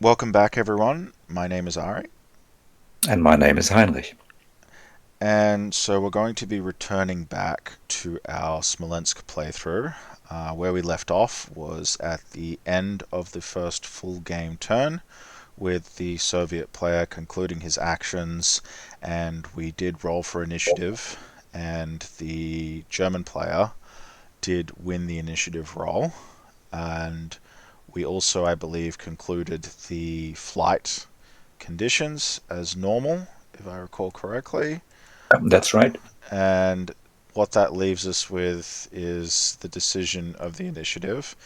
Welcome back, everyone. My name is Ari, And my name is Heinrich. and so we're going to be returning back to our Smolensk playthrough. Where we left off was at the end of the first full game turn, with the Soviet player concluding his actions, and we did roll for initiative, and the German player did win the initiative roll, and we also, I believe, concluded the flight conditions as normal, if I recall correctly. Uh, That's right. and what that leaves us with is the decision of the initiative.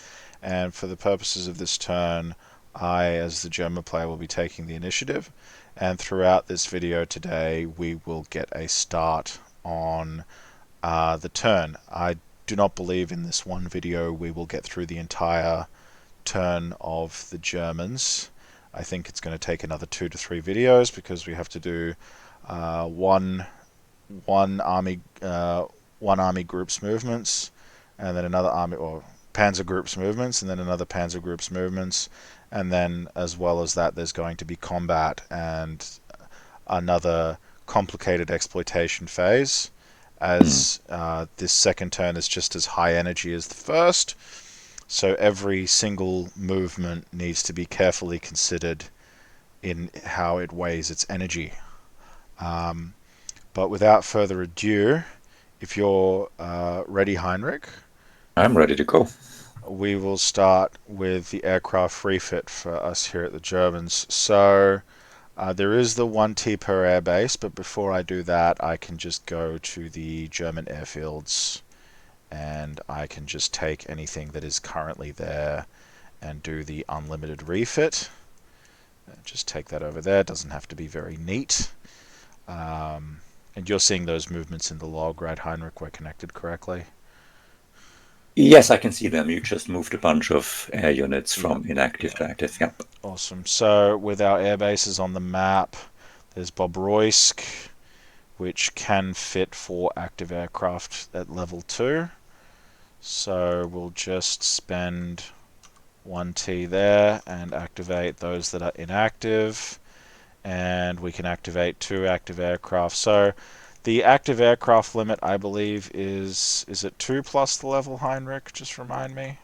And for the purposes of this turn, I, as the German player, will be taking the initiative. And throughout this video today, we will get a start on the turn. I do not believe in this one video we will get through the entire turn of the Germans. I think it's going to take another 2 to 3 videos because we have to do uh, one one army group's movements, and then another army or panzer group's movements, and then another panzer group's movements, and then as well as that, there's going to be combat and another complicated exploitation phase. Mm. As this second turn is just as high energy as the first, so every single movement needs to be carefully considered in how it weighs its energy. Um, but without further ado, if you're ready, Heinrich, I'm ready to go. we will start with the aircraft refit for us here at the Germans. So there is the 1T per airbase, but before I do that, I can just go to the German airfields and I can just take anything that is currently there and do the unlimited refit. Just take that over there. It doesn't have to be very neat. And you're seeing those movements in the log, right, Heinrich? We're connected correctly? Yes, I can see them. You just moved a bunch of air units Yep. from inactive Yep. to active. Yep. Awesome. So with our air bases on the map, there's Bobroysk, which can fit 4 active aircraft at level 2. So we'll just spend 1T there and activate those that are inactive. And we can activate 2 active aircraft. So the active aircraft limit, I believe, is it 2 plus the level, Heinrich? Just remind me.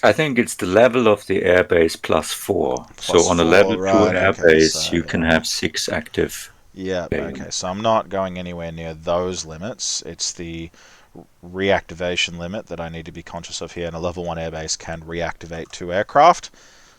I think it's the level of the airbase plus 4. Plus So on a level 4, 2 right? Okay, airbase, so you can yeah. have 6 active Yeah, air okay, units. so I'm not going anywhere near those limits. It's the reactivation limit that I need to be conscious of here, and a level 1 airbase can reactivate 2 aircraft.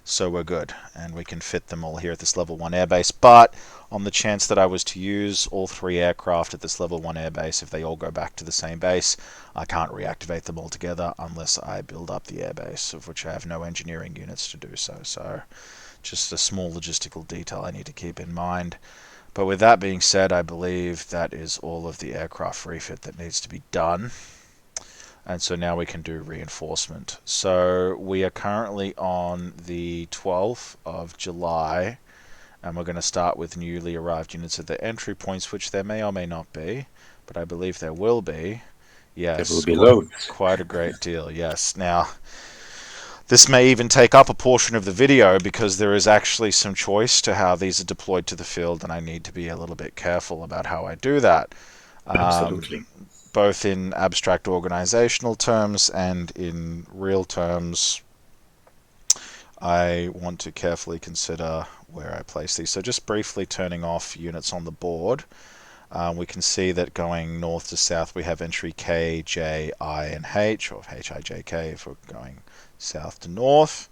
So we're good, and we can fit them all here at this level 1 airbase. But on the chance that I was to use all 3 aircraft at this level 1 airbase, if they all go back to the same base, I can't reactivate them all together unless I build up the airbase, of which I have no engineering units to do so. So just a small logistical detail I need to keep in mind. But with that being said, I believe that is all of the aircraft refit that needs to be done. And so now we can do reinforcement. So we are currently on the 12th of July, and we're going to start with newly arrived units at the entry points, which there may or may not be, but I believe there will be. There will Yes, be loads. quite a great deal. Yes. Now, this may even take up a portion of the video because there is actually some choice to how these are deployed to the field, and I need to be a little bit careful about how I do that. Um, Absolutely. Both in abstract organizational terms and in real terms, I want to carefully consider where I place these. So just briefly turning off units on the board, we can see that going north to south we have entry K, J, I, and H, or H, I, J, K if we're going south to north.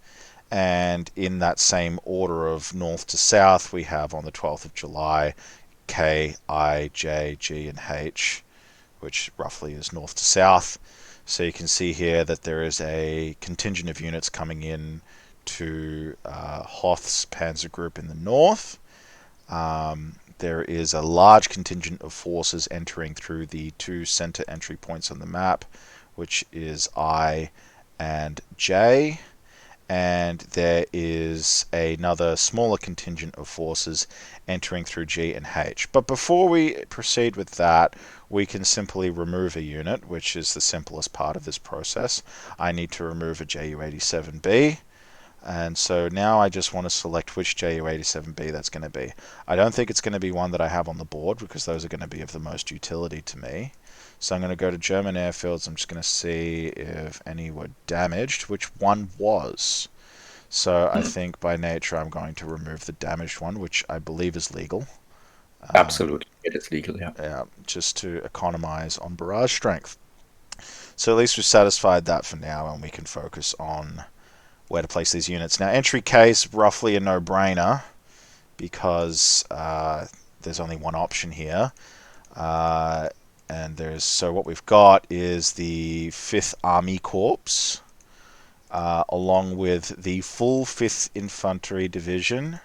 And in that same order of north to south, we have on the 12th of July K, I, J, G, and H, which roughly is north to south. So you can see here that there is a contingent of units coming in to Hoth's Panzer Group in the north. There is a large contingent of forces entering through the 2 center entry points on the map, which is I and J. And there is another smaller contingent of forces entering through G and H. But before we proceed with that, we can simply remove a unit, which is the simplest part of this process. I need to remove a Ju-87B. And so now I just want to select which Ju-87B that's going to be. I don't think it's going to be one that I have on the board because those are going to be of the most utility to me. So I'm going to go to German airfields. I'm just going to see if any were damaged, which one was. So I think by nature I'm going to remove the damaged one, which I believe is legal. Absolutely. It is legal, yeah. Yeah, just to economize on barrage strength. So at least we've satisfied that for now, and we can focus on where to place these units. Now, entry K is roughly a no-brainer because there's only one option here. So what we've got is the 5th Army Corps, along with the full 5th Infantry Division,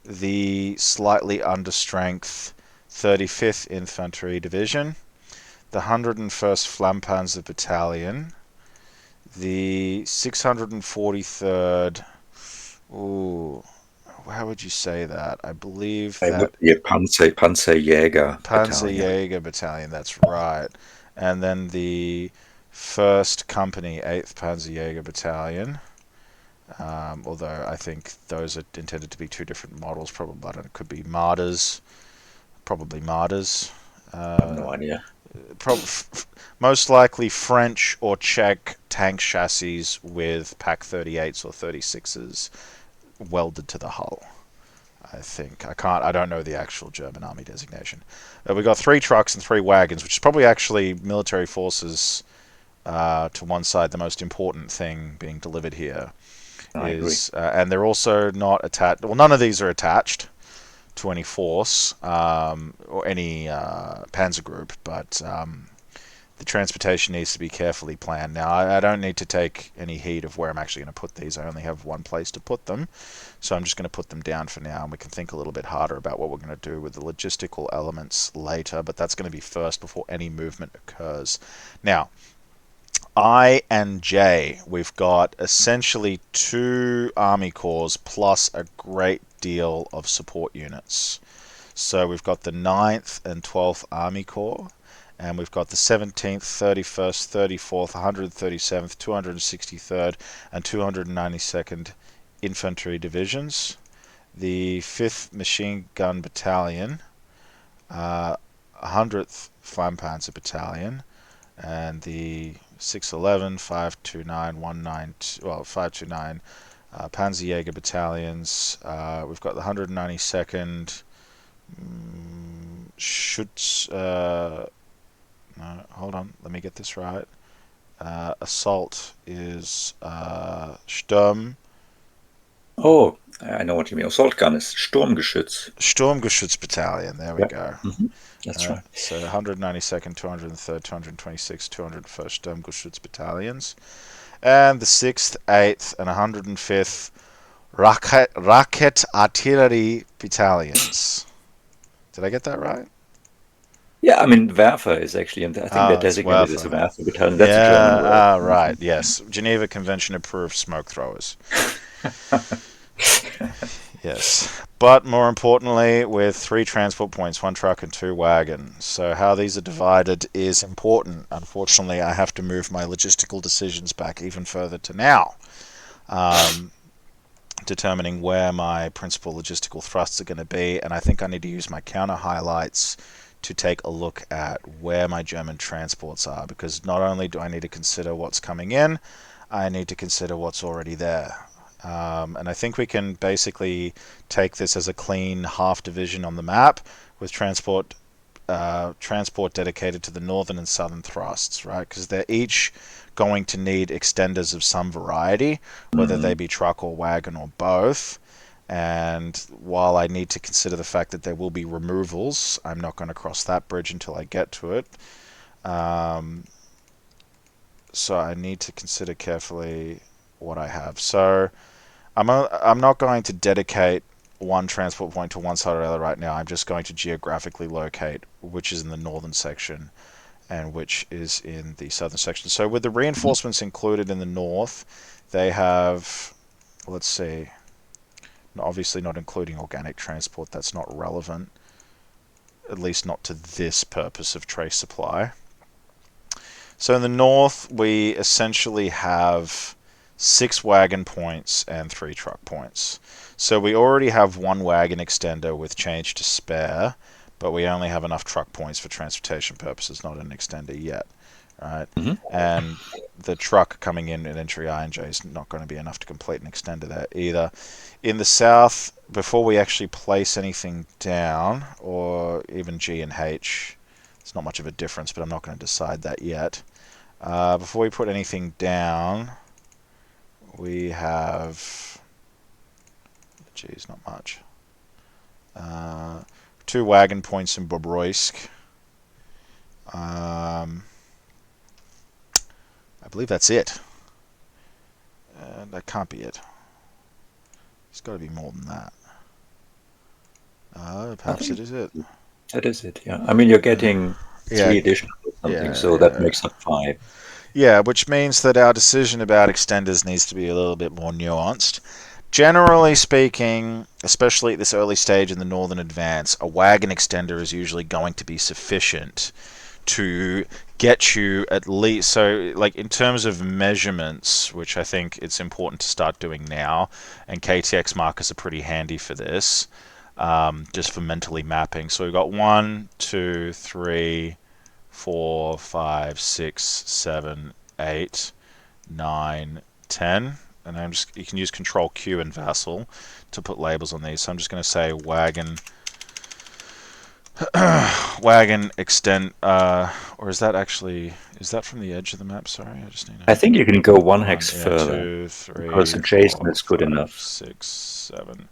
the slightly understrength 35th Infantry Division, the 101st Flampanzer Battalion, the 643rd. Ooh, how would you say that? I believe It that would be a Panzerjäger battalion. Panzerjäger Battalion, that's right. And then the 1st Company, 8th Panzerjäger Battalion. Although I think those are intended to be two different models, probably. I don't know, it could be Martyrs, probably Martyrs. I have no idea. Most likely French or Czech tank chassis with Pak 38s or 36s welded to the hull. I think I don't know the actual German army designation. We got 3 trucks and 3 wagons, which is probably actually military forces to one side. The most important thing being delivered here I agree. and they're also not attached. Well, none of these are attached to any force or any panzer group, but the transportation needs to be carefully planned. Now, I don't need to take any heed of where I'm actually going to put these. I only have one place to put them, so I'm just going to put them down for now, and we can think a little bit harder about what we're going to do with the logistical elements later, but that's going to be first before any movement occurs. Now, I and J, we've got essentially 2 Army Corps plus a great deal of support units. So we've got the 9th and 12th Army Corps, and we've got the 17th, 31st, 34th, 137th, 263rd, and 292nd Infantry Divisions, the 5th Machine Gun Battalion, 100th Flampanzer Battalion, and the 611, 529, 529 Panzerjäger battalions. We've got the 192nd Schutz. No, hold on, let me get this right. Assault is Sturm. Oh, I know what you mean. Assault gun is Sturmgeschütz. Sturmgeschütz Battalion, there we go. That's right. So 192nd, 203rd, 226th, 201st Sturmgeschütz Battalions. And the 6th, 8th, and 105th Rocket Artillery Battalions. Did I get that right? Yeah, I mean, Werfer is actually, and I think they're It's designated as a Werfer. Werfer battalion. That's a German word. Right, yes. Geneva Convention approved smoke throwers. Yes. But more importantly, with 3 transport points, 1 truck and 2 wagons. So how these are divided is important. Unfortunately, I have to move my logistical decisions back even further to now. Determining where my principal logistical thrusts are going to be, and I think I need to use my counter highlights to take a look at where my German transports are, because not only do I need to consider what's coming in, I need to consider what's already there. And I think we can basically take this as a clean half division on the map with transport dedicated to the northern and southern thrusts, right? Because they're each going to need extenders of some variety, whether they be truck or wagon or both. And while I need to consider the fact that there will be removals, I'm not going to cross that bridge until I get to it. So I need to consider carefully what I have. So I'm not going to dedicate one transport point to one side or the other right now. I'm just going to geographically locate which is in the northern section and which is in the southern section. So with the reinforcements included in the north, they have, let's see, obviously not including organic transport, that's not relevant, at least not to this purpose of trace supply. So in the north, we essentially have 6 wagon points, and 3 truck points. So we already have 1 wagon extender with change to spare, but we only have enough truck points for transportation purposes, not an extender yet, right? Mm-hmm. And the truck coming in at entry I and J is not going to be enough to complete an extender there either. In the south, before we actually place anything down, or even G and H, it's not much of a difference, but I'm not going to decide that yet. Before we put anything down, we have, geez, not much. 2 wagon points in Bobroysk. I believe that's it. That can't be it. It's got to be more than that. Perhaps it is it. That is it, yeah. I mean, you're getting Yeah, 3 additional or something, yeah, so that yeah. makes up 5. Yeah, which means that our decision about extenders needs to be a little bit more nuanced. Generally speaking, especially at this early stage in the Northern Advance, a wagon extender is usually going to be sufficient to get you at least, so like in terms of measurements, which I think it's important to start doing now, and KTX markers are pretty handy for this, just for mentally mapping. So we've got 1, 2, 3, 4, 5, 6, 7, 8, 9, 10. And you can use Control Q and Vassal to put labels on these. So I'm just going to say wagon extend, or is that from the edge of the map? Sorry, I just need I to. think you can go 1 hex Yeah, further, 2, 3, because adjacent 4, is good 5, enough. 6, 7,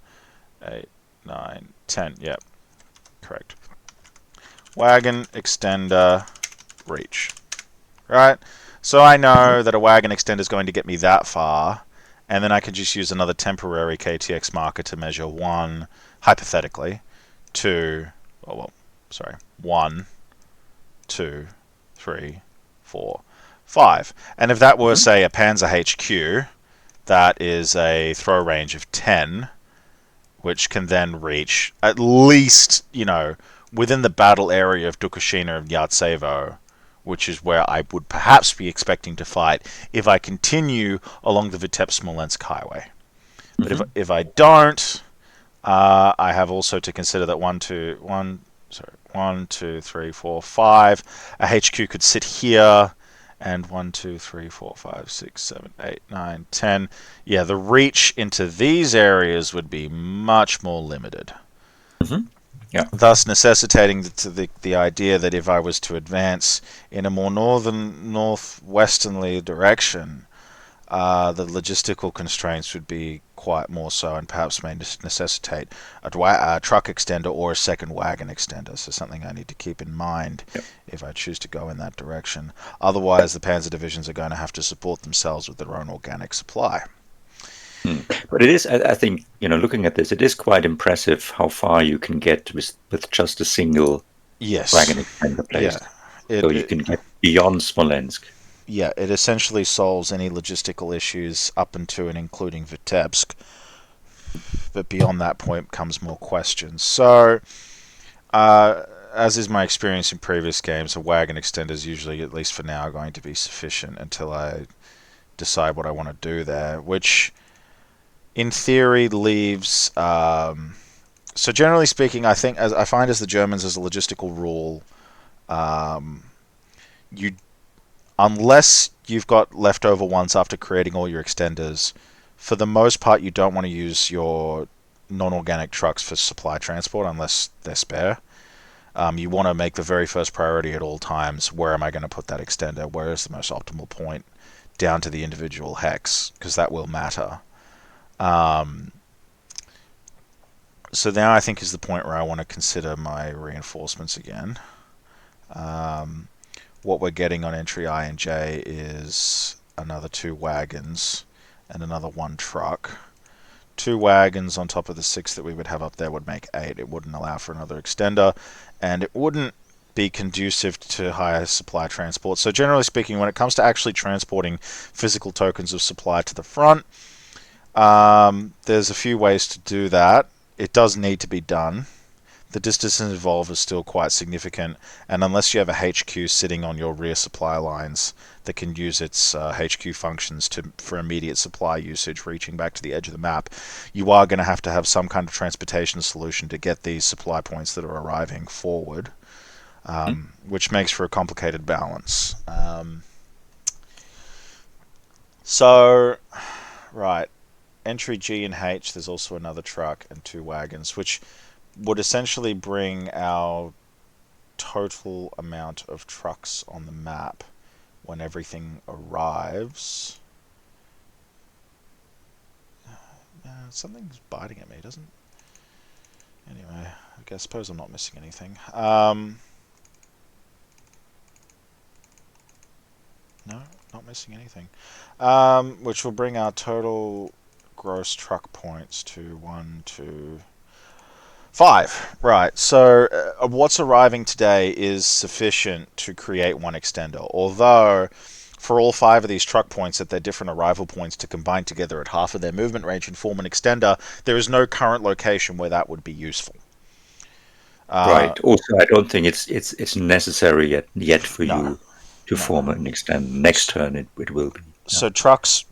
8, 9, 10. Yep, correct. Wagon extender reach. Right? So I know that a wagon extender is going to get me that far, and then I can just use another temporary KTX marker to measure 1, hypothetically, 2, 1, 2, 3, 4, 5. And if that were, say, a Panzer HQ, that is a throw range of 10, which can then reach at least, within the battle area of Dukushina and Yartsevo, which is where I would perhaps be expecting to fight if I continue along the Vitebsk-Smolensk highway. But if I don't, I have also to consider that 1, 2, 3, 4, 5. A HQ could sit here, and 1, 2, 3, 4, 5, 6, 7, 8, 9, 10. Yeah, the reach into these areas would be much more limited. Yeah. Thus necessitating the idea that if I was to advance in a more northwesternly direction, the logistical constraints would be quite more so, and perhaps may necessitate a truck extender or a second wagon extender. So something I need to keep in mind if I choose to go in that direction. Otherwise, the Panzer divisions are going to have to support themselves with their own organic supply. But it is, I think, looking at this, it is quite impressive how far you can get with just a single wagon extender placed. Yeah. So you can get beyond Smolensk. Yeah, it essentially solves any logistical issues up into and including Vitebsk. But beyond that point comes more questions. So, as is my experience in previous games, a wagon extender is usually, at least for now, going to be sufficient until I decide what I want to do there, which in theory leaves. So generally speaking, I find as the Germans, as a logistical rule, you unless you've got leftover ones after creating all your extenders, for the most part, you don't want to use your non-organic trucks for supply transport unless they're spare. You want to make the very first priority at all times, where am I going to put that extender? Where is the most optimal point? Down to the individual hex, because that will matter. So now I think is the point where I want to consider my reinforcements again. What we're getting on entry I and J is another 2 wagons and another 1 truck. 2 wagons on top of the 6 that we would have up there would make 8. It wouldn't allow for another extender, and it wouldn't be conducive to higher supply transport. So generally speaking, when it comes to actually transporting physical tokens of supply to the front, there's a few ways to do that. It does need to be done. the distance involved is still quite significant, and unless you have a HQ sitting on your rear supply lines that can use its HQ functions for immediate supply usage reaching back to the edge of the map, you are going to have some kind of transportation solution to get these supply points that are arriving forward, which makes for a complicated balance. So, right, entry G and H, there's also another truck and 2 wagons, which would essentially bring our total amount of trucks on the map when everything arrives. Something's biting at me, doesn't? Anyway, I suppose I'm not missing anything. No, not missing anything. Which will bring our total gross truck points to 1, 2, 5. Right, so what's arriving today is sufficient to create 1 extender, although for all 5 of these truck points at their different arrival points to combine together at half of their movement range and form an extender, there is no current location where that would be useful. Right. Also, I don't think it's necessary yet for No, you to no. form an extender. Next turn it will be. So trucks,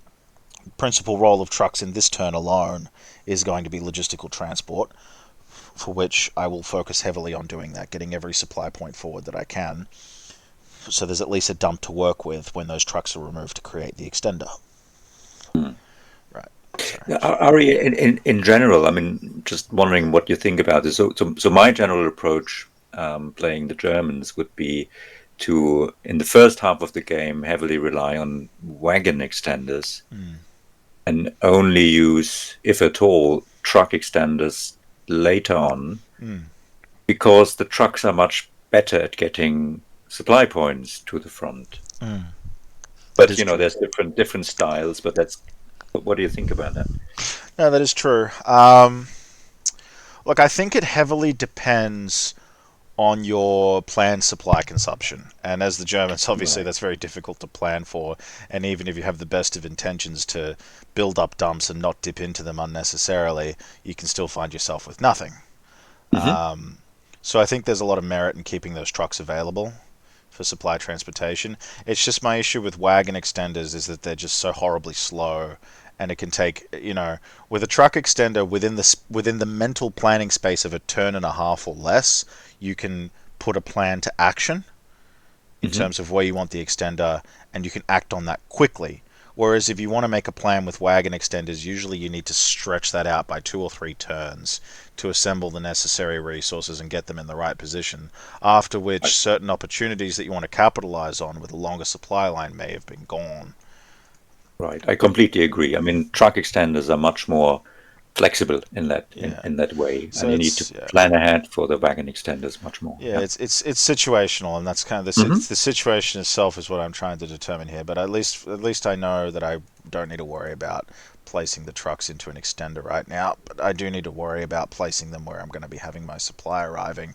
principal role of trucks in this turn alone is going to be logistical transport, for which I will focus heavily on doing that, getting every supply point forward that I can, so there's at least a dump to work with when those trucks are removed to create the extender. Right. Yeah, Ari, in general, I mean, just wondering what you think about this. So my general approach, playing the Germans, would be to, in the first half of the game, heavily rely on wagon extenders and only use, if at all, truck extenders later on, because the trucks are much better at getting supply points to the front. But there's different styles. But what do you think about that? No, that is true. Look, I think it heavily depends on your planned supply consumption. And as the Germans, obviously, that's very difficult to plan for. And even if you have the best of intentions to build up dumps and not dip into them unnecessarily, you can still find yourself with nothing. So I think there's a lot of merit in keeping those trucks available for supply transportation. It's just my issue with wagon extenders is that they're just so horribly slow, and it can take, with a truck extender within the mental planning space of a turn and a half or less, you can put a plan to action in terms of where you want the extender, and you can act on that quickly. Whereas if you want to make a plan with wagon extenders, usually you need to stretch that out by 2 or 3 turns to assemble the necessary resources and get them in the right position, after which certain opportunities that you want to capitalize on with a longer supply line may have been gone. Right, I completely agree. I mean, truck extenders are much more flexible in that way, So and you need to plan ahead for the wagon extenders much more. Yeah, it's situational, and that's kind of the situation itself is what I'm trying to determine here. But at least I know that I don't need to worry about placing the trucks into an extender right now. But I do need to worry about placing them where I'm going to be having my supply arriving.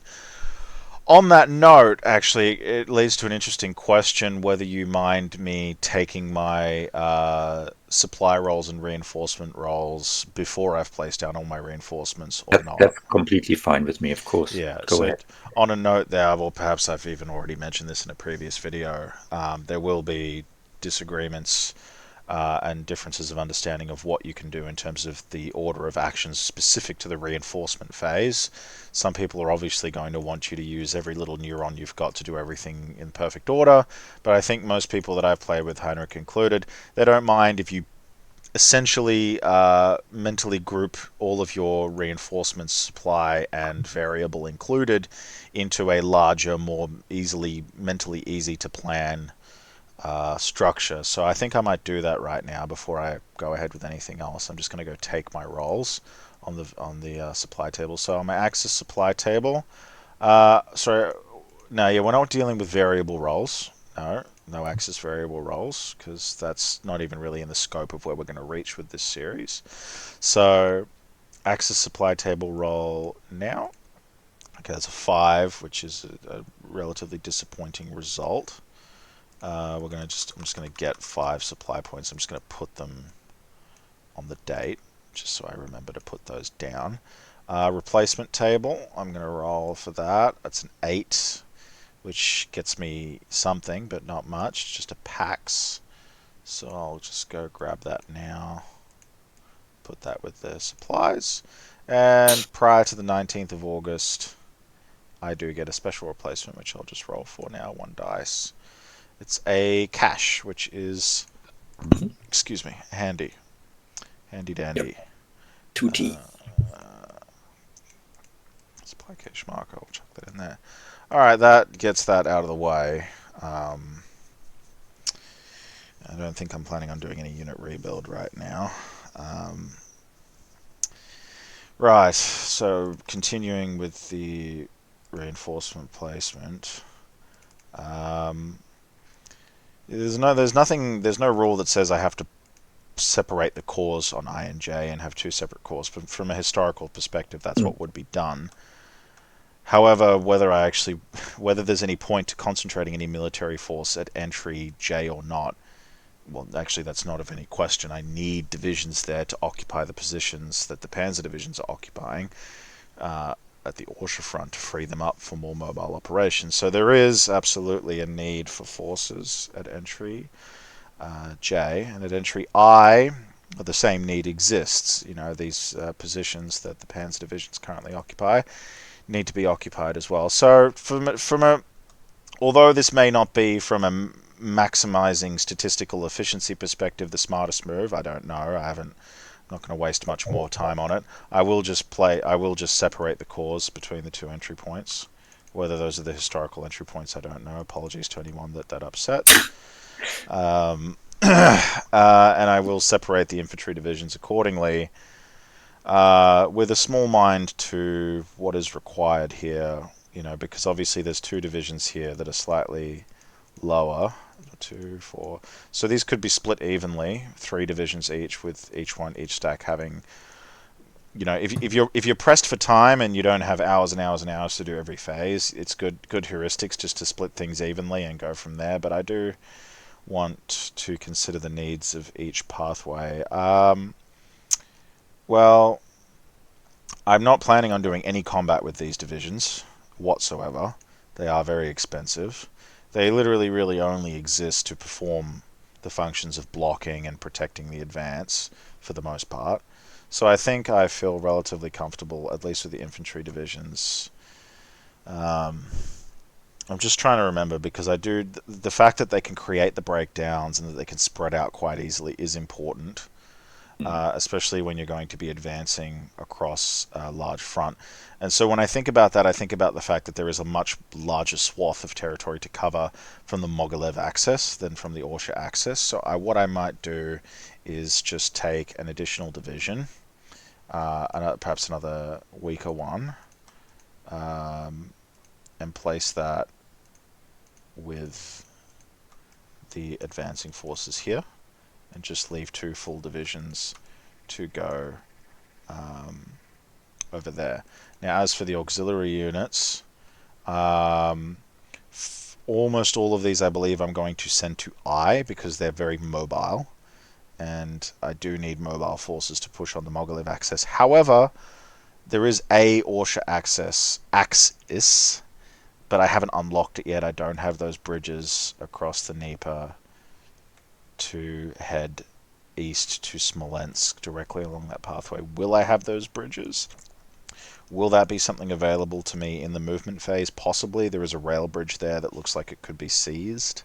On that note, actually, it leads to an interesting question whether you mind me taking my supply rolls and reinforcement rolls before I've placed down all my reinforcements or not. That's completely fine with me, of course. Yeah, Go ahead. On a note there, or perhaps I've even already mentioned this in a previous video, there will be disagreements and differences of understanding of what you can do in terms of the order of actions specific to the reinforcement phase. Some people are obviously going to want you to use every little neuron you've got to do everything in perfect order, but I think most people that I've played with, Heinrich included, they don't mind if you essentially mentally group all of your reinforcements, supply and variable included, into a larger, more mentally easy to plan structure. So I think I might do that right now before I go ahead with anything else. I'm just going to go take my rolls on the supply table. So on my axis supply table, sorry, no, yeah, we're not dealing with variable rolls. No axis variable rolls, because that's not even really in the scope of where we're going to reach with this series. So axis supply table roll now. Okay, that's a 5, which is a relatively disappointing result. I'm just going to get 5 supply points. I'm just going to put them on the date, just so I remember to put those down. Replacement table, I'm going to roll for that. That's an 8, which gets me something, but not much. Just a Pax. So I'll just go grab that now. Put that with the supplies. And prior to the 19th of August, I do get a special replacement, which I'll just roll for now. 1 dice. It's a cash, which is, Mhm. excuse me, handy. Handy Yep. dandy. 2T. Supply cache marker. I'll chuck that in there. Alright, that gets that out of the way. I don't think I'm planning on doing any unit rebuild right now. Right, so continuing with the reinforcement placement. There's no rule that says I have to separate the cores on I and J and have 2 separate cores. But from a historical perspective, that's Mm. what would be done. However, whether there's any point to concentrating any military force at entry J or not, well, actually, that's not of any question. I need divisions there to occupy the positions that the Panzer divisions are occupying at the Orsha front to free them up for more mobile operations. So there is absolutely a need for forces at entry J, and at entry I, the same need exists. These positions that the Panzer divisions currently occupy need to be occupied as well. So although this may not be from a maximizing statistical efficiency perspective the smartest move, I don't know. I'm not going to waste much more time on it. I will just separate the cores between the 2 entry points. Whether those are the historical entry points, I don't know. Apologies to anyone that upsets. And I will separate the infantry divisions accordingly, with a small mind to what is required here. Because obviously there's 2 divisions here that are slightly lower. 2, 4. So these could be split evenly, 3 divisions each, with each stack having. If you're pressed for time and you don't have hours and hours and hours to do every phase, it's good heuristics just to split things evenly and go from there. But I do want to consider the needs of each pathway. Well, I'm not planning on doing any combat with these divisions whatsoever. They are very expensive. They literally really only exist to perform the functions of blocking and protecting the advance for the most part. So I think I feel relatively comfortable, at least with the infantry divisions. Um, I'm just trying to remember because the fact that they can create the breakdowns and that they can spread out quite easily is important. Especially when you're going to be advancing across a large front. And so when I think about that, I think about the fact that there is a much larger swath of territory to cover from the Mogilev axis than from the Orsha axis. So what I might do is just take an additional division, perhaps another weaker one, and place that with the advancing forces here, and just leave 2 full divisions to go over there. Now, as for the auxiliary units, almost all of these I believe I'm going to send to I because they're very mobile, and I do need mobile forces to push on the Mogilev axis. However, there is a Orsha axis, but I haven't unlocked it yet. I don't have those bridges across the Dnieper to head east to Smolensk directly along that pathway. Will I have those bridges? Will that be something available to me in the movement phase? Possibly. There is a rail bridge there that looks like it could be seized.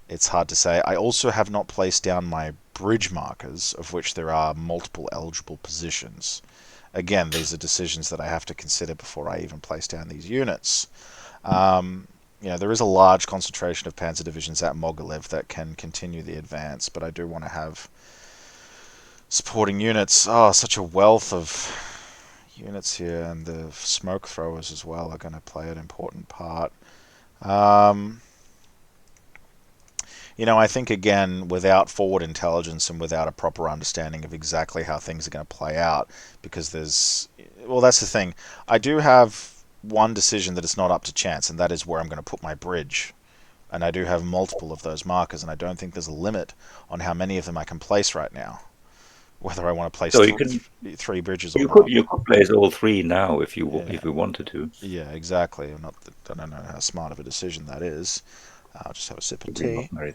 It's hard to say. I also have not placed down my bridge markers, of which there are multiple eligible positions. Again, these are decisions that I have to consider before I even place down these units. There is a large concentration of panzer divisions at Mogilev that can continue the advance, but I do want to have supporting units. Oh, such a wealth of units here, and the smoke throwers as well are going to play an important part. I think, again, without forward intelligence and without a proper understanding of exactly how things are going to play out, because that's the thing. I do have one decision that is not up to chance, and that is where I'm going to put my bridge. And I do have multiple of those markers, and I don't think there's a limit on how many of them I can place right now. whether I want to place So you can three bridges or you could not. you could place all three now Yeah, if you wanted to. yeah, exactly. I don't know how smart of a decision that is. I'll just have a sip of Probably not tea. very.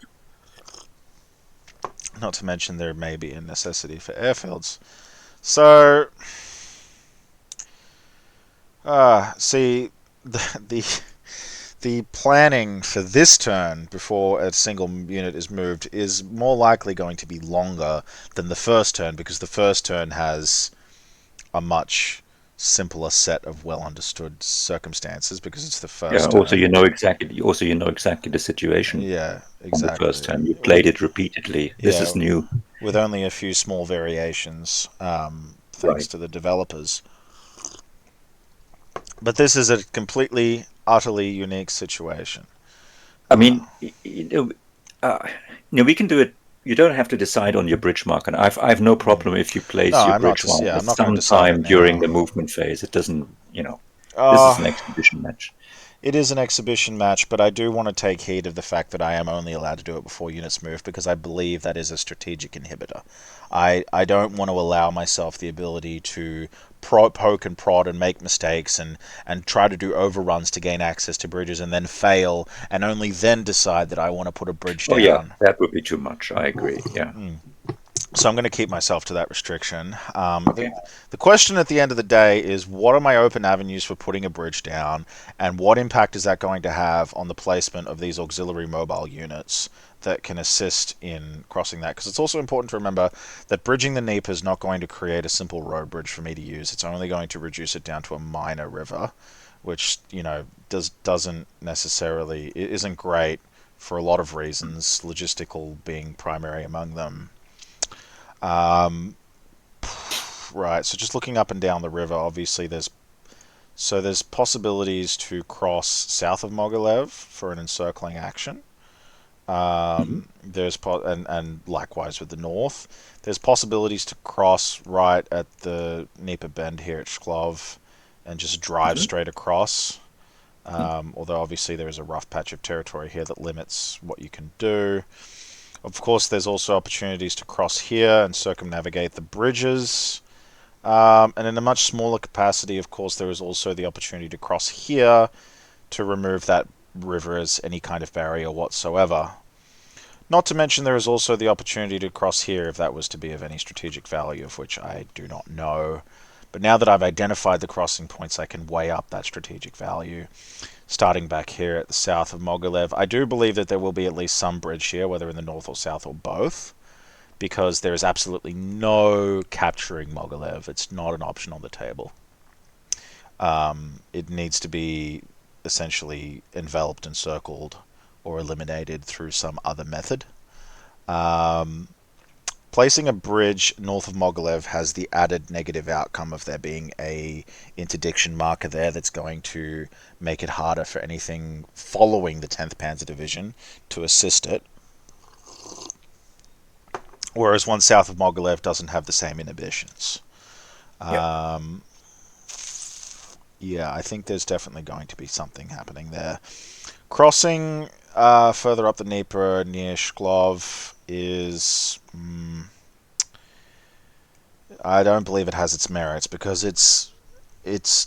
Not to mention there may be a necessity for airfields. So, see, the the planning for this turn before a single unit is moved is more likely going to be longer than the first turn because the first turn has a much simpler set of well understood circumstances because it's the Yeah. first turn. Also, you know exactly the situation Yeah, on the first exactly. turn. You played With it repeatedly. This is yeah, new, with only a few small variations, thanks right? to the developers. But this is a completely, utterly unique situation. I mean, uh, we can do it. You don't have to decide on your bridge mark, and I've no problem if you No, place your I'm not. bridge mark Yeah, at I'm not going to some decide it time during now. the movement phase. It doesn't, you know, this is Uh, an exhibition match. It is an exhibition match, but I do want to take heed of the fact that I am only allowed to do it before units move because I believe that is a strategic inhibitor. I don't want to allow myself the ability to poke and prod and make mistakes and try to do overruns to gain access to bridges and then fail and only then decide that I want to put a bridge Oh yeah, down. that would be too much. I agree. Yeah. So I'm going to keep myself to that restriction. Okay. The question at the end of the day is what are my open avenues for putting a bridge down, and what impact is that going to have on the placement of these auxiliary mobile units that can assist in crossing that? Because it's also important to remember that bridging the Dnieper is not going to create a simple road bridge for me to use. It's only going to reduce it down to a minor river, which doesn't necessarily it isn't great for a lot of reasons, logistical being primary among them. Um, right. So just looking up and down the river, obviously there's possibilities to cross south of Mogilev for an encircling action. Mhm. And likewise with the north, there's possibilities to cross right at the Dnieper bend here at Shklov and just drive Mhm. straight across. Although obviously there is a rough patch of territory here that limits what you can do. Of course, there's also opportunities to cross here and circumnavigate the bridges. And in a much smaller capacity, of course, there is also the opportunity to cross here to remove that river as any kind of barrier whatsoever. Not to mention, there is also the opportunity to cross here if that was to be of any strategic value, of which I do not know. But now that I've identified the crossing points, I can weigh up that strategic value. Starting back here at the south of Mogilev, I do believe that there will be at least some bridge here, whether in the north or south or both, because there is absolutely no capturing Mogilev. It's not an option on the table. It needs to be essentially enveloped, encircled, or eliminated through some other method. Um, Placing a bridge north of Mogilev has the added negative outcome of there being a interdiction marker there that's going to make it harder for anything following the 10th Panzer Division to assist it. Whereas one south of Mogilev doesn't have the same inhibitions. Yeah. Um, yeah, I think there's definitely going to be something happening there. Crossing further up the Dnieper near Shklov is. I don't believe it has its merits because it's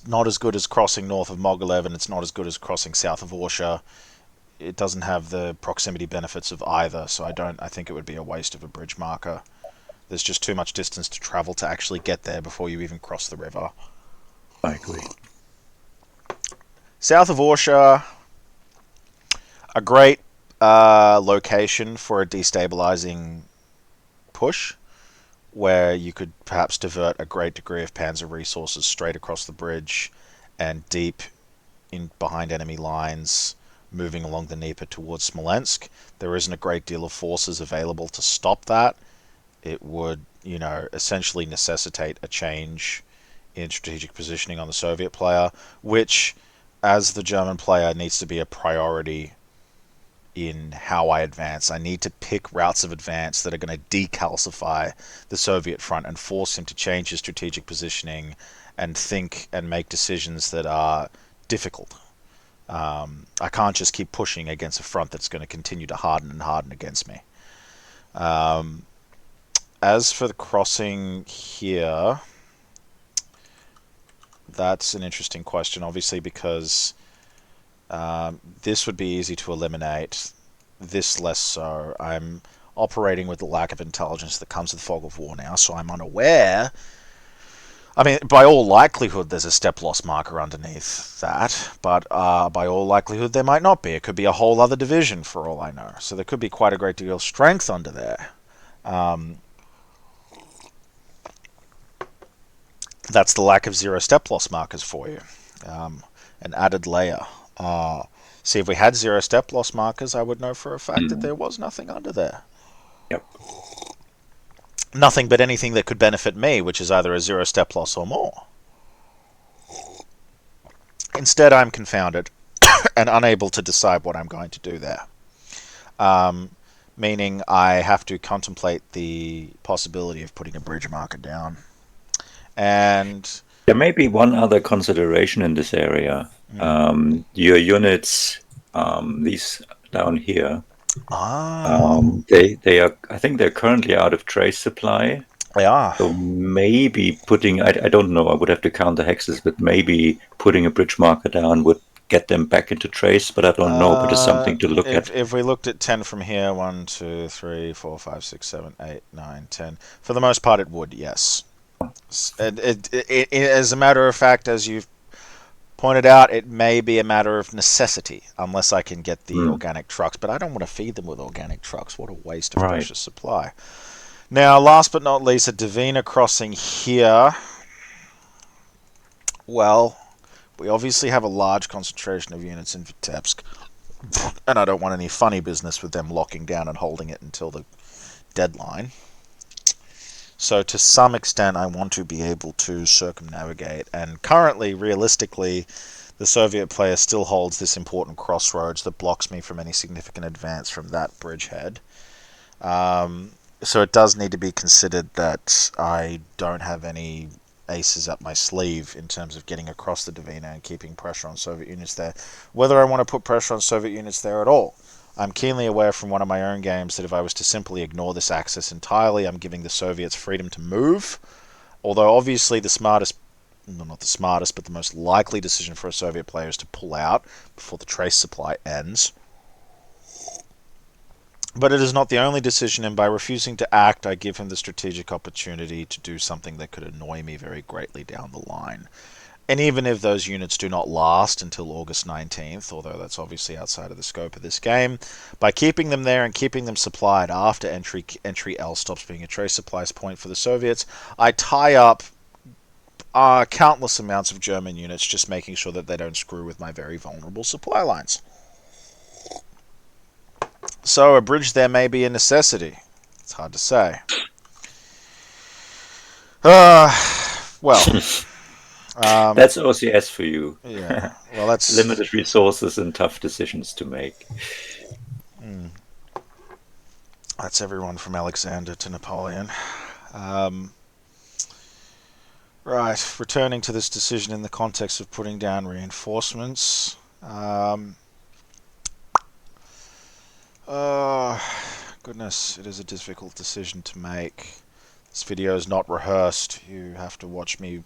not as good as crossing north of Mogilev and it's not as good as crossing south of Orsha. It doesn't have the proximity benefits of either, so I think it would be a waste of a bridge marker. There's just too much distance to travel to actually get there before you even cross the river. I agree. South of Orsha, a great location for a destabilizing push, where you could perhaps divert a great degree of panzer resources straight across the bridge and deep in behind enemy lines, moving along the Dnieper towards Smolensk. There isn't a great deal of forces available to stop that. It would, essentially necessitate a change in strategic positioning on the Soviet player, which, as the German player, needs to be a priority in how I advance. I need to pick routes of advance that are going to decalcify the Soviet front and force him to change his strategic positioning and think and make decisions that are difficult. I can't just keep pushing against a front that's going to continue to harden and harden against me. Um, as for the crossing here, that's an interesting question, obviously, because this would be easy to eliminate, this less so. I'm operating with the lack of intelligence that comes with fog of war now, so I'm unaware. I mean, by all likelihood, there's a step loss marker underneath that, but by all likelihood, there might not be. It could be a whole other division for all I know. So there could be quite a great deal of strength under there. That's the lack of zero step loss markers for you. An added layer. See, if we had zero step loss markers, I would know for a fact that Mm. there was nothing under there. Yep. Nothing but anything that could benefit me, which is either a zero step loss or more. Instead, I'm confounded and unable to decide what I'm going to do there. Meaning I have to contemplate the possibility of putting a bridge marker down. And There may be one other consideration in this area. Your units, these down here, they are, I think they're currently out of trace supply. they are. So maybe putting, I don't know, I would have to count the hexes, but maybe putting a bridge marker down would get them back into trace, but I don't know, but it's something to look at. If we looked at 10 from here, 1, 2, 3, 4, 5, 6, 7, 8, 9, 10. For the most part, it would, yes. As a matter of fact, as you've pointed out, it may be a matter of necessity, unless I can get the organic trucks. But I don't want to feed them with organic trucks. What a waste of precious supply. Now, last but not least, a Divina crossing here. Well, we obviously have a large concentration of units in Vitebsk, and I don't want any funny business with them locking down and holding it until the deadline. So to some extent, I want to be able to circumnavigate, and currently, realistically, the Soviet player still holds this important crossroads that blocks me from any significant advance from that bridgehead. So it does need to be considered that I don't have any aces up my sleeve in terms of getting across the Divina and keeping pressure on Soviet units there. Whether I want to put pressure on Soviet units there at all. I'm keenly aware from one of my own games that if I was to simply ignore this axis entirely, I'm giving the Soviets freedom to move. Although obviously the smartest, well, not the smartest, but the most likely decision for a Soviet player is to pull out before the trace supply ends. But it is not the only decision, and by refusing to act, I give him the strategic opportunity to do something that could annoy me very greatly down the line. And even if those units do not last until August 19th, although that's obviously outside of the scope of this game, by keeping them there and keeping them supplied after entry L stops being a trace supplies point for the Soviets, I tie up countless amounts of German units, just making sure that they don't screw with my very vulnerable supply lines. So a bridge there may be a necessity. It's hard to say. Well... that's OCS for you. Yeah, well, that's limited resources and tough decisions to make. That's everyone from Alexander to Napoleon. Right, returning to this decision in the context of putting down reinforcements. Goodness, it is a difficult decision to make. This video is not rehearsed. You have to watch me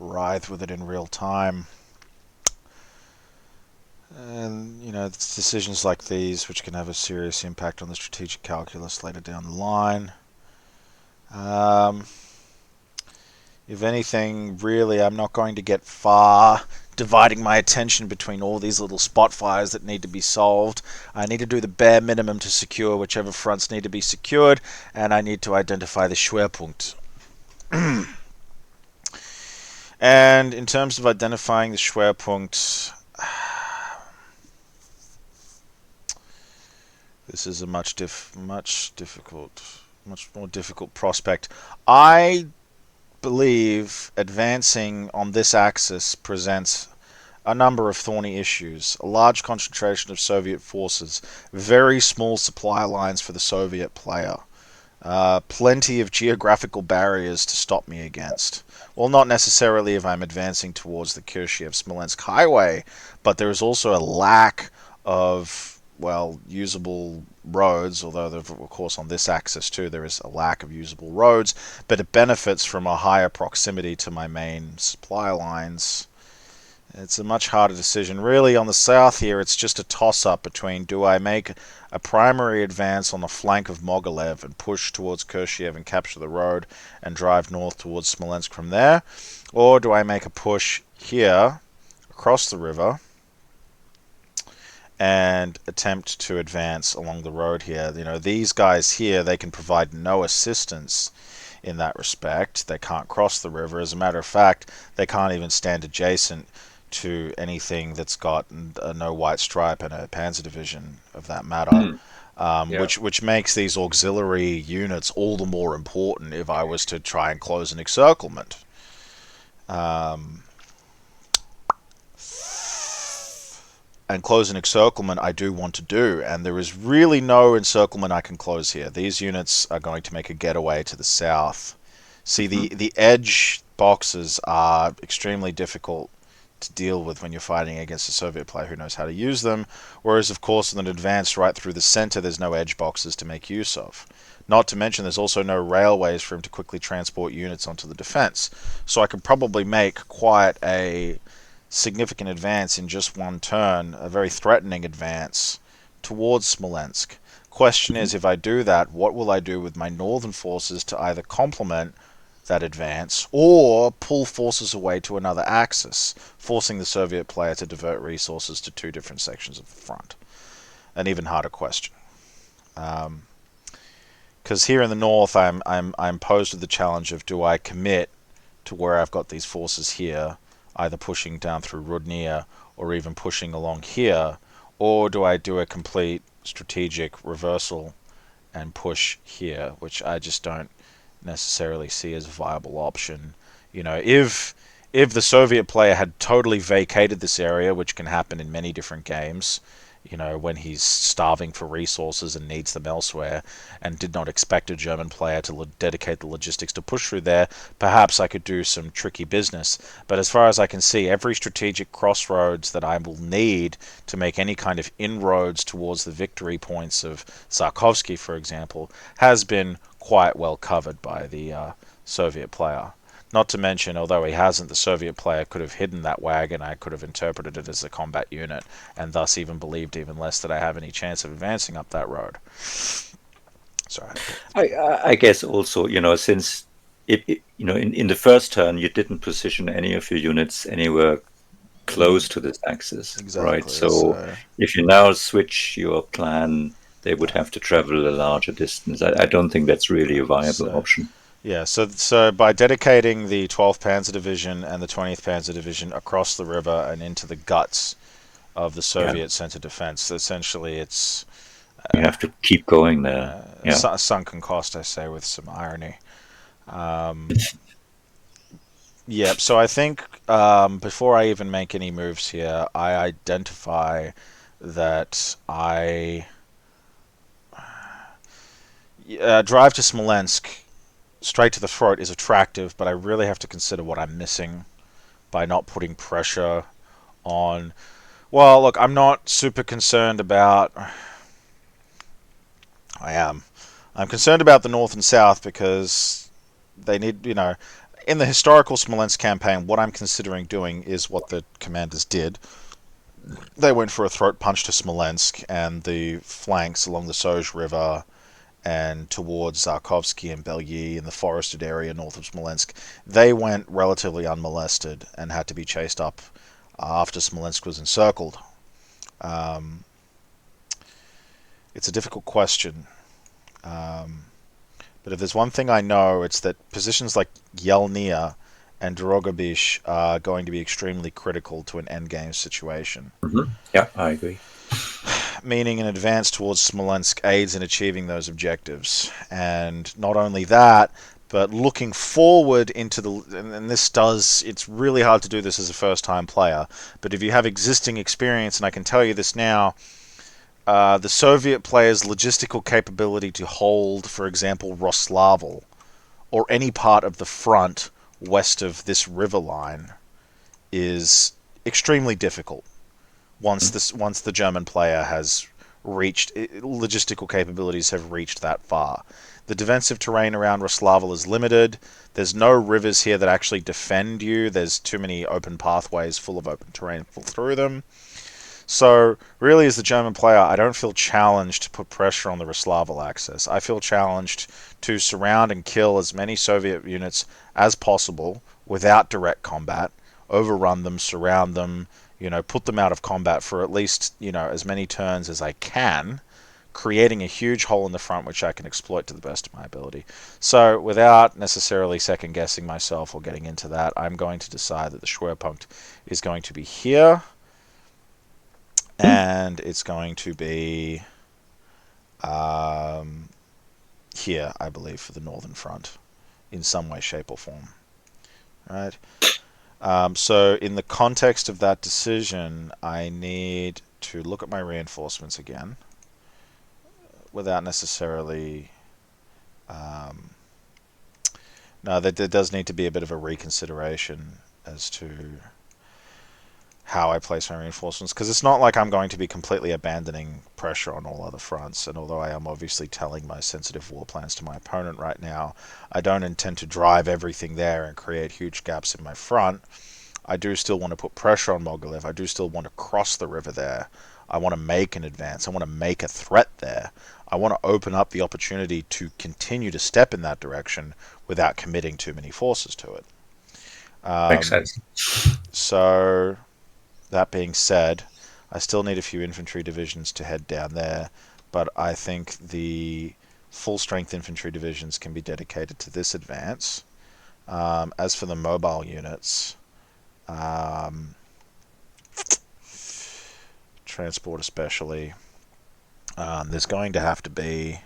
writhe with it in real time. And, you know, it's decisions like these which can have a serious impact on the strategic calculus later down the line. If anything, really, I'm not going to get far dividing my attention between all these little spot fires that need to be solved. I need to do the bare minimum to secure whichever fronts need to be secured, and I need to identify the Schwerpunkt. And in terms of identifying the Schwerpunkt, this is a much more difficult prospect. I believe advancing on this axis presents a number of thorny issues. A large concentration of Soviet forces, very small supply lines for the Soviet player, plenty of geographical barriers to stop me against. Well, not necessarily if I'm advancing towards the Khrushchev-Smolensk highway, but there is also a lack of well, usable roads, although of course on this axis too there is a lack of usable roads, but it benefits from a higher proximity to my main supply lines. It's a much harder decision. Really, on the south here, it's just a toss-up between do I make a primary advance on the flank of Mogilev and push towards Kurshiev and capture the road and drive north towards Smolensk from there, or do I make a push here across the river and attempt to advance along the road here. These guys here, they can provide no assistance in that respect. They can't cross the river. As a matter of fact, they can't even stand adjacent to anything that's got no white stripe and a panzer division of that matter. Mm. Yeah. Which makes these auxiliary units all the more important if I was to try and close an encirclement. And close an encirclement I do want to do, and there is really no encirclement I can close here. These units are going to make a getaway to the south. See, the edge boxes are extremely difficult to deal with when you're fighting against a Soviet player who knows how to use them, whereas of course in an advance right through the center there's no edge boxes to make use of. Not to mention there's also no railways for him to quickly transport units onto the defense. So I could probably make quite a significant advance in just one turn, a very threatening advance towards Smolensk. Question is, if I do that, what will I do with my northern forces to either complement that advance or pull forces away to another axis, forcing the Soviet player to divert resources to two different sections of the front? An even harder question. Because here in the north, I'm posed with the challenge of, do I commit to where I've got these forces here, either pushing down through Rudnia or even pushing along here, or do I do a complete strategic reversal and push here, which I just don't necessarily see as a viable option. If the Soviet player had totally vacated this area, which can happen in many different games, when he's starving for resources and needs them elsewhere, and did not expect a German player to dedicate the logistics to push through there, perhaps I could do some tricky business. But as far as I can see, every strategic crossroads that I will need to make any kind of inroads towards the victory points of Zarkovsky, for example, has been quite well covered by the Soviet player. Not to mention, although he hasn't, the Soviet player could have hidden that wagon. I could have interpreted it as a combat unit, and thus even believed even less that I have any chance of advancing up that road. Sorry. I guess also, since in the first turn you didn't position any of your units anywhere close to this axis, right? Exactly. So if you now switch your plan, they would have to travel a larger distance. I don't think that's really a viable option. Yeah, so by dedicating the 12th Panzer Division and the 20th Panzer Division across the river and into the guts of the Soviet center defense, essentially it's you have to keep going there. a sunken cost, I say, with some irony. Yeah, so I think before I even make any moves here, I identify that I drive to Smolensk straight to the throat is attractive, but I really have to consider what I'm missing by not putting pressure on. Well, look, I'm not super concerned about. I'm concerned about the north and south because they need, in the historical Smolensk campaign, what I'm considering doing is what the commanders did. They went for a throat punch to Smolensk and the flanks along the Soj River and towards Zarkovsky and Belyi in the forested area north of Smolensk. They went relatively unmolested and had to be chased up after Smolensk was encircled. It's a difficult question. But if there's one thing I know, it's that positions like Yelnya and Drogobish are going to be extremely critical to an endgame situation. Mm-hmm. Yeah, I agree. Meaning an advance towards Smolensk aids in achieving those objectives. And not only that, but looking forward into and it's really hard to do this as a first-time player, but if you have existing experience, and I can tell you this now, the Soviet player's logistical capability to hold, for example, Roslavl, or any part of the front west of this river line, is extremely difficult once the German player has logistical capabilities have reached that far. The defensive terrain around Roslaval is limited. There's no rivers here that actually defend you. There's too many open pathways full of open terrain through them. So, really, as the German player, I don't feel challenged to put pressure on the Roslaval axis. I feel challenged to surround and kill as many Soviet units as possible without direct combat, overrun them, surround them, put them out of combat for at least, as many turns as I can, creating a huge hole in the front which I can exploit to the best of my ability. So, without necessarily second guessing myself or getting into that, I'm going to decide that the Schwerpunkt is going to be here, and it's going to be here, I believe, for the northern front, in some way, shape, or form. Right. So, in the context of that decision, I need to look at my reinforcements again, without necessarily. No, there does need to be a bit of a reconsideration as to how I place my reinforcements, because it's not like I'm going to be completely abandoning pressure on all other fronts. And although I am obviously telling my sensitive war plans to my opponent right now, I don't intend to drive everything there and create huge gaps in my front. I do still want to put pressure on Mogilev. I do still want to cross the river there. I want to make an advance. I want to make a threat there. I want to open up the opportunity to continue to step in that direction without committing too many forces to it. Makes Um, sense. so that being said, I still need a few infantry divisions to head down there, but I think the full strength infantry divisions can be dedicated to this advance. As for the mobile units, transport especially, there's going to have to be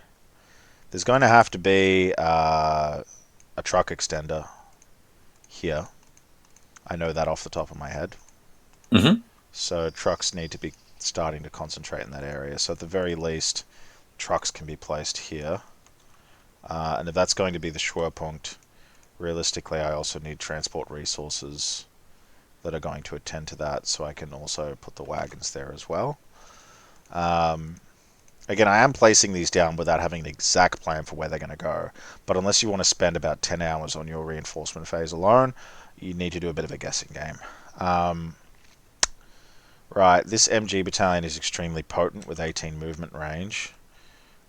a truck extender here. I know that off the top of my head. Mm-hmm. So trucks need to be starting to concentrate in that area. So at the very least, trucks can be placed here. And if that's going to be the Schwerpunkt, realistically, I also need transport resources that are going to attend to that, so I can also put the wagons there as well. Um, Again, I am placing these down without having an exact plan for where they're going to go. But unless you want to spend about 10 hours on your reinforcement phase alone, you need to do a bit of a guessing game. Right, this MG battalion is extremely potent with 18 movement range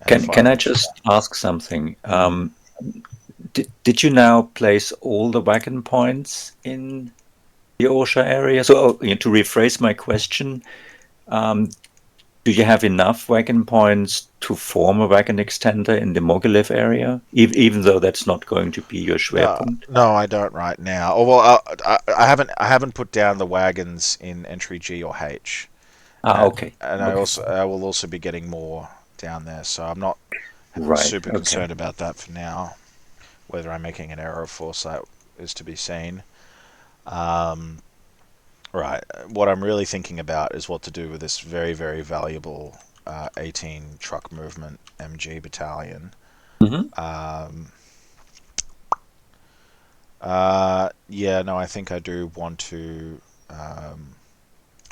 and Can 5. I just ask something? Mm. Did you now place all the wagon points in the Orsha area? So, to rephrase my question, um, do you have enough wagon points to form a wagon extender in the Mogilev area, even though that's not going to be your No, Schwerpunkt? no, I don't right now. Oh, well, I haven't put down the wagons in entry G or H, Ah, and okay. Okay. I will also be getting more down there. So I'm not Right. super Okay. concerned about that for now. Whether I'm making an error of foresight is to be seen. Um, right. What I'm really thinking about is what to do with this very, very valuable 18 truck movement MG battalion. Mm-hmm. Um, yeah, no, I think I do want to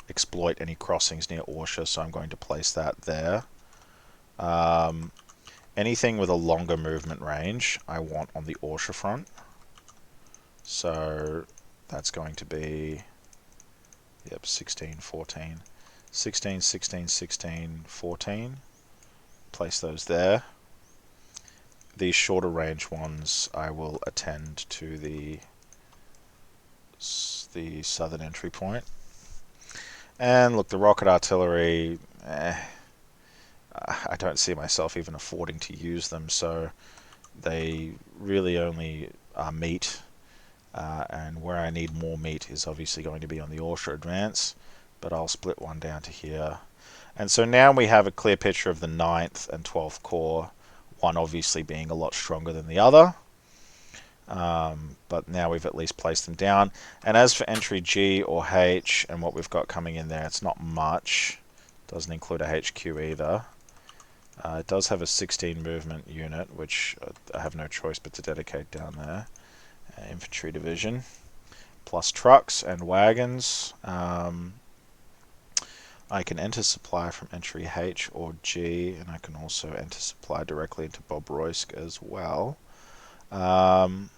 exploit any crossings near Orsha, so I'm going to place that there. Um, Anything with a longer movement range, I want on the Orsha front. So that's going to be, yep, 16, 14. 16, 16, 16, 14. Place those there. These shorter range ones, I will attend to the southern entry point. And look, the rocket artillery, I don't see myself even affording to use them, so they really only are meat. And where I need more meat is obviously going to be on the Orsha advance, but I'll split one down to here. And so now we have a clear picture of the 9th and 12th Corps, one obviously being a lot stronger than the other. But now we've at least placed them down. And as for entry G or H and what we've got coming in there, it's not much. Doesn't include a HQ either. It does have a 16 movement unit, which I have no choice but to dedicate down there. Infantry division, plus trucks and wagons. I can enter supply from entry H or G, and I can also enter supply directly into Bobroysk as well. Um,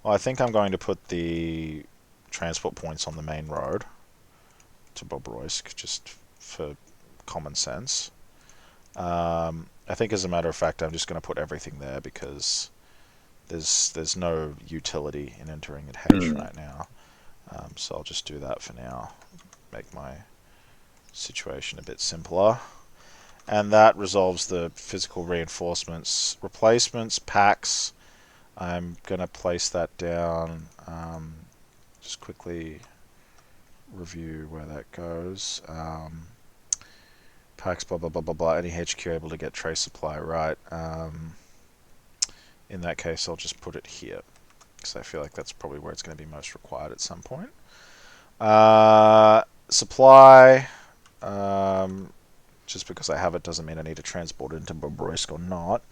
well, I think I'm going to put the transport points on the main road to Bobroysk, just for common sense. I think, as a matter of fact, I'm just going to put everything there because there's no utility in entering at H Hmm. right now. So I'll just do that for now. Make my situation a bit simpler. And that resolves the physical reinforcements. Replacements, packs. I'm going to place that down. Just quickly review where that goes. Packs, blah, blah, blah, blah, blah. Any HQ able to get trace supply, right. In that case, I'll just put it here, because I feel like that's probably where it's going to be most required at some point. Supply, just because I have it doesn't mean I need to transport it into Bobroysk or not.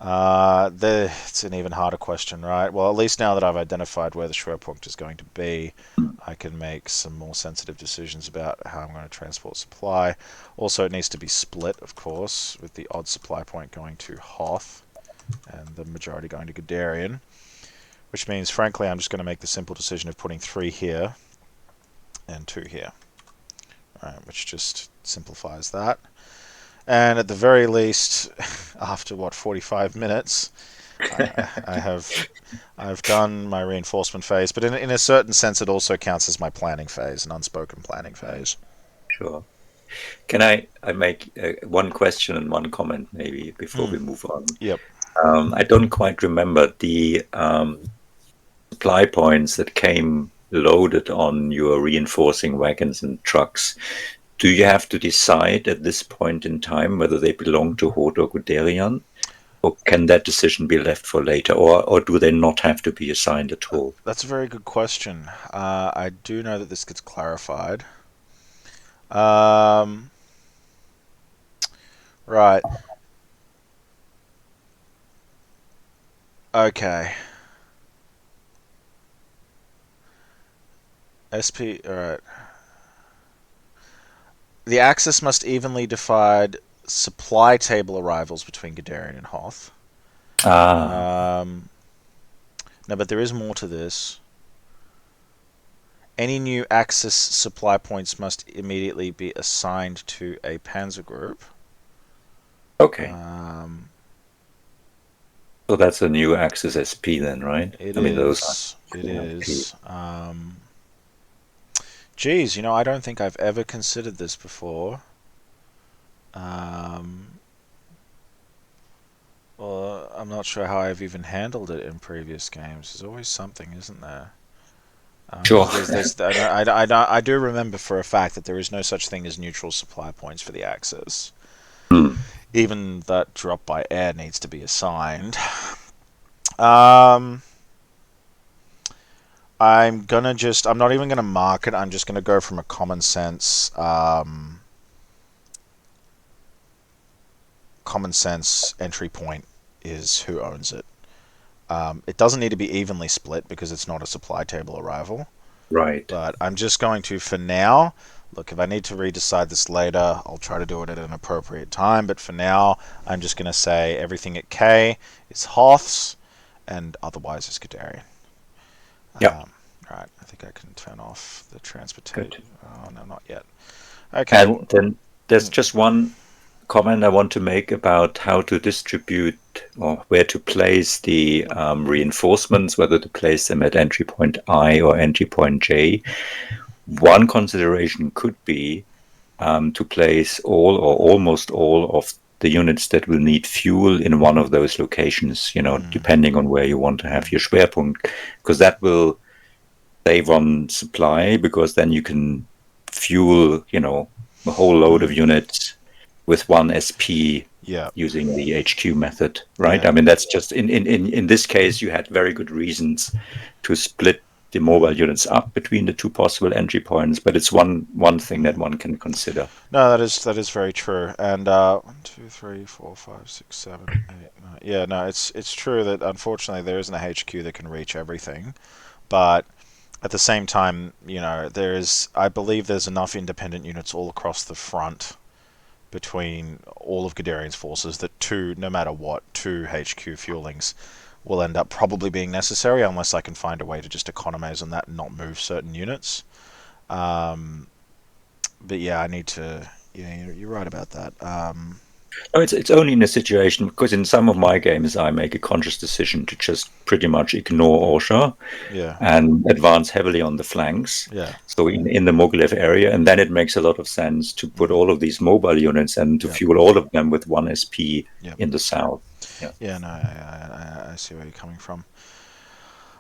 It's an even harder question, right? Well, at least now that I've identified where the Schwerpunkt is going to be, I can make some more sensitive decisions about how I'm going to transport supply. Also, it needs to be split, of course, with the odd supply point going to Hoth and the majority going to Guderian, which means, frankly, I'm just going to make the simple decision of putting 3 here and 2 here, right, which just simplifies that. And at the very least, after what 45 minutes, I have I've done my reinforcement phase, but in a certain sense, it also counts as my planning phase, an unspoken planning Right. phase. Sure. Can I make one question and one comment maybe before Mm, we move on? yep. I don't quite remember the supply points that came loaded on your reinforcing wagons and trucks. Do you have to decide at this point in time whether they belong to Horde or Guderian? Or can that decision be left for later? Or do they not have to be assigned at all? That's a very good question. I do know that this gets clarified. Um, right. Okay. SP. All right. The axis must evenly divide supply table arrivals between Guderian and Hoth. Ah, Um, no, but there is more to this. Any new Axis supply points must immediately be assigned to a panzer group. okay. Um, So that's a new Axis SP then, right? it I mean, those are is. It SP. is. Geez, I don't think I've ever considered this before. Um, well, I'm not sure how I've even handled it in previous games. There's always something, isn't there? Sure. Because I do remember for a fact that there is no such thing as neutral supply points for the Axis. Hmm. Even that drop by air needs to be assigned. Um, I'm not even gonna mark it. I'm just gonna go from a common sense entry point is who owns it. It doesn't need to be evenly split because it's not a supply table arrival. Right. But I'm just going to, for now, look, if I need to redecide this later, I'll try to do it at an appropriate time. But for now, I'm just going to say everything at K is Hoths and otherwise is Guderian. Yeah. Right, I think I can turn off the transportation. Good. Oh, no, not yet. Okay. And then there's just one comment I want to make about how to distribute or where to place the reinforcements, whether to place them at entry point I or entry point J. One consideration could be to place all or almost all of the units that will need fuel in one of those locations, Mm, depending on where you want to have your Schwerpunkt, because that will save on supply, because then you can fuel, a whole load of mm, units with one SP yeah, using the HQ method, right? yeah. I mean, that's just in this case, you had very good reasons to split the mobile units up between the two possible entry points, but it's one thing that Mm. one can consider. No, that is very true. And 1, 2, 3, 4, 5, 6, 7, 8, 9. Yeah, no, it's true that unfortunately there isn't a HQ that can reach everything. But at the same time, I believe there's enough independent units all across the front between all of Guderian's forces that no matter what, two HQ fuelings will end up probably being necessary unless I can find a way to just economize on that and not move certain units. Um, but yeah, I need to. Yeah, you're right about that. No, it's only in a situation because in some of my games I make a conscious decision to just pretty much ignore Orsha Yeah, and advance heavily on the flanks. yeah, So in the Mogilev area, and then it makes a lot of sense to put mm, all of these mobile units and to yeah, fuel all of them with one SP yeah, in the south. Yeah. yeah. No, I see where you're coming from.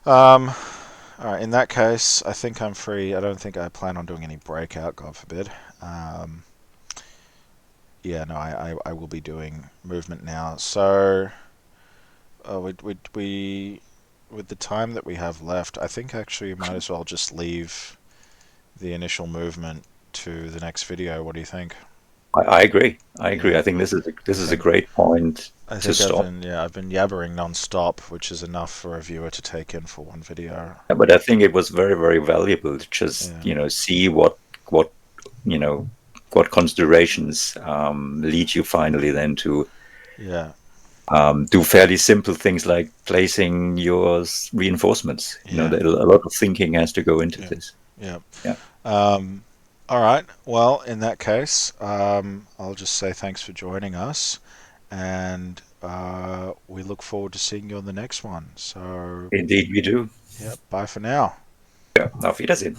Um, all right. In that case, I think I'm free. I don't think I plan on doing any breakout. God forbid. Um, yeah, no, I will be doing movement now. So, we with the time that we have left, I think actually we might as well just leave the initial movement to the next video. What do you think? I agree. I agree. Yeah, I think I this is a think great point I to think stop. I've been yabbering non-stop, which is enough for a viewer to take in for one video. But I think it was very, very valuable to just, Yeah, see what you know what considerations lead you finally then to yeah, do fairly simple things like placing your reinforcements. yeah, A lot of thinking has to go into yeah, this. yeah. Yeah, All right. Well, in that case, I'll just say thanks for joining us, and we look forward to seeing you on the next one. So, indeed we do. yeah, bye for now. Ja, auf Wiedersehen.